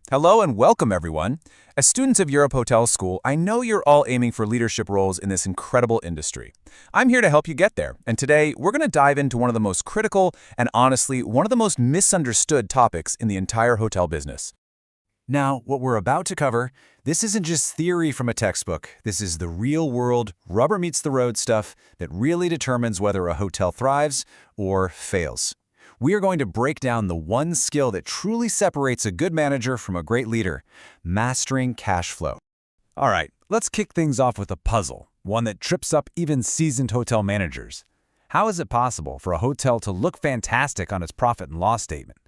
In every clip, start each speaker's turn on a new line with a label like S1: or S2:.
S1: Hello and welcome, everyone. As students of Europe Hotel School, I know you're all aiming for leadership roles in this incredible industry. I'm here to help you get there, and today we're going to dive into one of the most critical and honestly, one of the most misunderstood topics in the entire hotel business.
S2: Now, what we're about to cover, this isn't just theory from a textbook. This is the real-world, rubber-meets-the-road stuff that really determines whether a hotel thrives or fails. We are going to break down the one skill that truly separates a good manager from a great leader, mastering cash flow. All right, let's kick things off with a puzzle, one that trips up even seasoned hotel managers. How is it possible for a hotel to look fantastic on its profit and loss statement,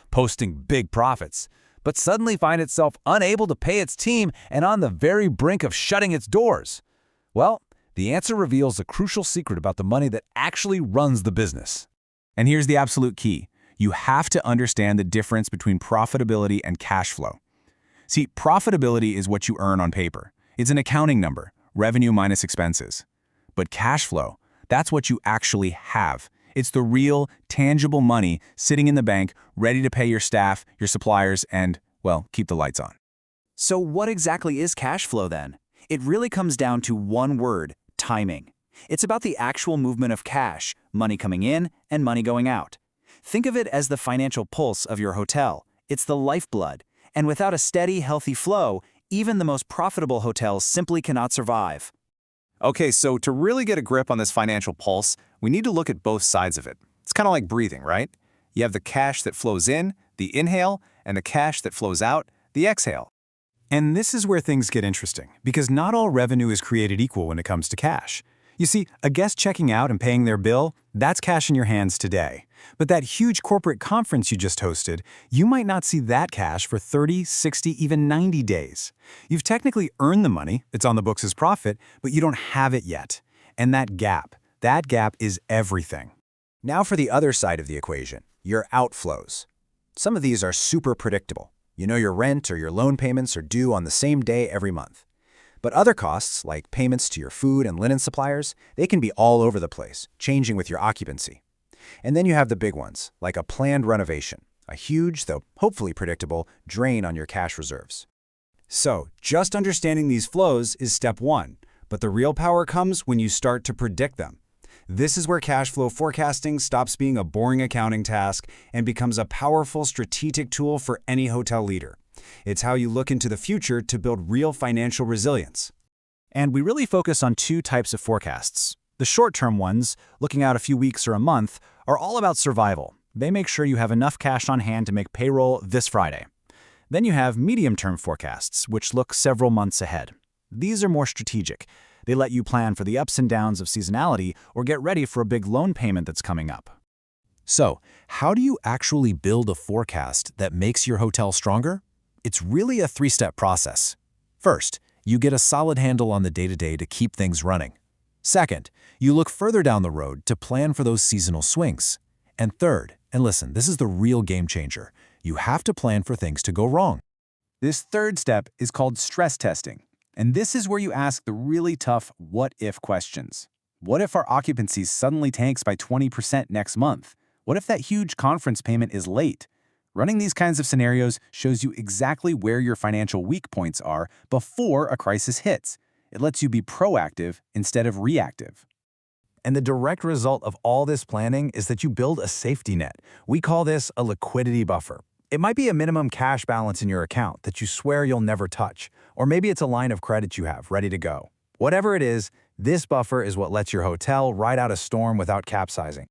S2: posting big profits, but suddenly find itself unable to pay its team and on the very brink of shutting its doors? Well, the answer reveals a crucial secret about the money that actually runs the business.
S1: And here's the absolute key. You have to understand the difference between profitability and cash flow. See, profitability is what you earn on paper. It's an accounting number, revenue minus expenses. But cash flow, that's what you actually have. It's the real, tangible money sitting in the bank, ready to pay your staff, your suppliers, and, well, keep the lights on.
S3: So what exactly is cash flow then? It really comes down to one word: timing. It's about the actual movement of cash, money coming in and money going out. Think of it as the financial pulse of your hotel. It's the lifeblood. And without a steady, healthy flow, even the most profitable hotels simply cannot survive.
S4: Okay, so to really get a grip on this financial pulse, we need to look at both sides of it. It's kind of like breathing, right? You have the cash that flows in, the inhale, and the cash that flows out, the exhale.
S2: And this is where things get interesting, because not all revenue is created equal when it comes to cash. You see, a guest checking out and paying their bill, that's cash in your hands today. But that huge corporate conference you just hosted, you might not see that cash for 30, 60, even 90 days. You've technically earned the money, it's on the books as profit, but you don't have it yet. And that gap is everything. Now for the other side of the equation, your outflows. Some of these are super predictable. You know your rent or your loan payments are due on the same day every month. But other costs, like payments to your food and linen suppliers, they can be all over the place, changing with your occupancy. And then you have the big ones, like a planned renovation, a huge, though hopefully predictable, drain on your cash reserves. So, just understanding these flows is step one, but the real power comes when you start to predict them. This is where cash flow forecasting stops being a boring accounting task and becomes a powerful strategic tool for any hotel leader. It's how you look into the future to build real financial resilience. And we really focus on two types of forecasts. The short-term ones, looking out a few weeks or a month, are all about survival. They make sure you have enough cash on hand to make payroll this Friday. Then you have medium-term forecasts, which look several months ahead. These are more strategic. They let you plan for the ups and downs of seasonality or get ready for a big loan payment that's coming up.
S1: So, how do you actually build a forecast that makes your hotel stronger? It's really a three-step process. First, you get a solid handle on the day-to-day to keep things running. Second, you look further down the road to plan for those seasonal swings. And third, and listen, this is the real game changer, you have to plan for things to go wrong.
S2: This third step is called stress testing. And this is where you ask the really tough what-if questions. What if our occupancy suddenly tanks by 20% next month? What if that huge conference payment is late? Running these kinds of scenarios shows you exactly where your financial weak points are before a crisis hits. It lets you be proactive instead of reactive. And the direct result of all this planning is that you build a safety net. We call this a liquidity buffer. It might be a minimum cash balance in your account that you swear you'll never touch, or maybe it's a line of credit you have ready to go. Whatever it is, this buffer is what lets your hotel ride out a storm without capsizing.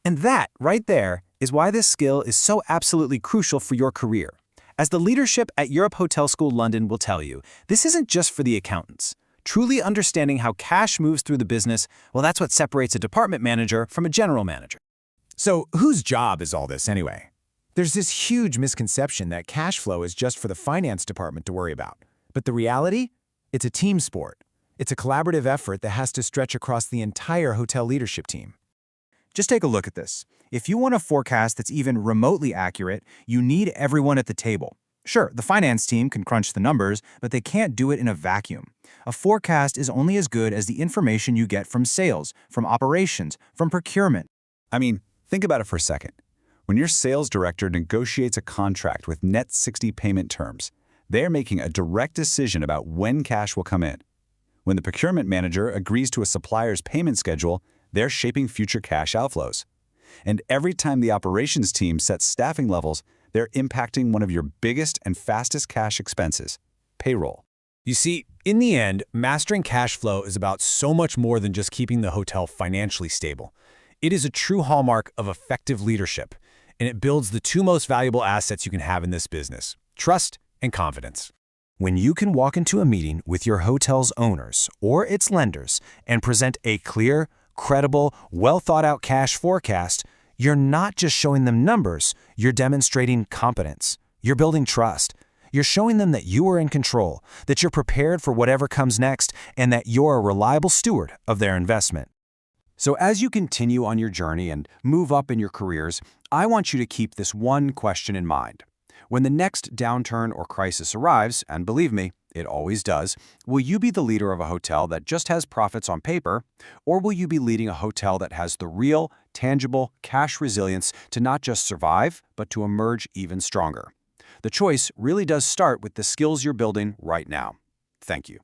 S2: And that, right there, is why this skill is so absolutely crucial for your career. As the leadership at Europe Hotel School London will tell you, this isn't just for the accountants. Truly understanding how cash moves through the business, well, that's what separates a department manager from a general manager. So whose job is all this anyway? There's this huge misconception that cash flow is just for the finance department to worry about. But the reality? It's a team sport. It's a collaborative effort that has to stretch across the entire hotel leadership team. Just take a look at this. If you want a forecast that's even remotely accurate, you need everyone at the table. Sure, the finance team can crunch the numbers, but they can't do it in a vacuum. A forecast is only as good as the information you get from sales, from operations, from procurement. I mean, think about it for a second. When your sales director negotiates a contract with net 60 payment terms, they're making a direct decision about when cash will come in. When the procurement manager agrees to a supplier's payment schedule, they're shaping future cash outflows. And every time the operations team sets staffing levels, they're impacting one of your biggest and fastest cash expenses, payroll.
S5: You see, in the end, mastering cash flow is about so much more than just keeping the hotel financially stable. It is a true hallmark of effective leadership, and it builds the two most valuable assets you can have in this business: trust and confidence.
S1: When you can walk into a meeting with your hotel's owners or its lenders and present a clear, credible, well-thought-out cash forecast, you're not just showing them numbers, you're demonstrating competence. You're building trust. You're showing them that you are in control, that you're prepared for whatever comes next, and that you're a reliable steward of their investment.
S6: So as you continue on your journey and move up in your careers, I want you to keep this one question in mind. When the next downturn or crisis arrives, and believe me, it always does, will you be the leader of a hotel that just has profits on paper, or will you be leading a hotel that has the real, tangible cash resilience to not just survive, but to emerge even stronger? The choice really does start with the skills you're building right now. Thank you.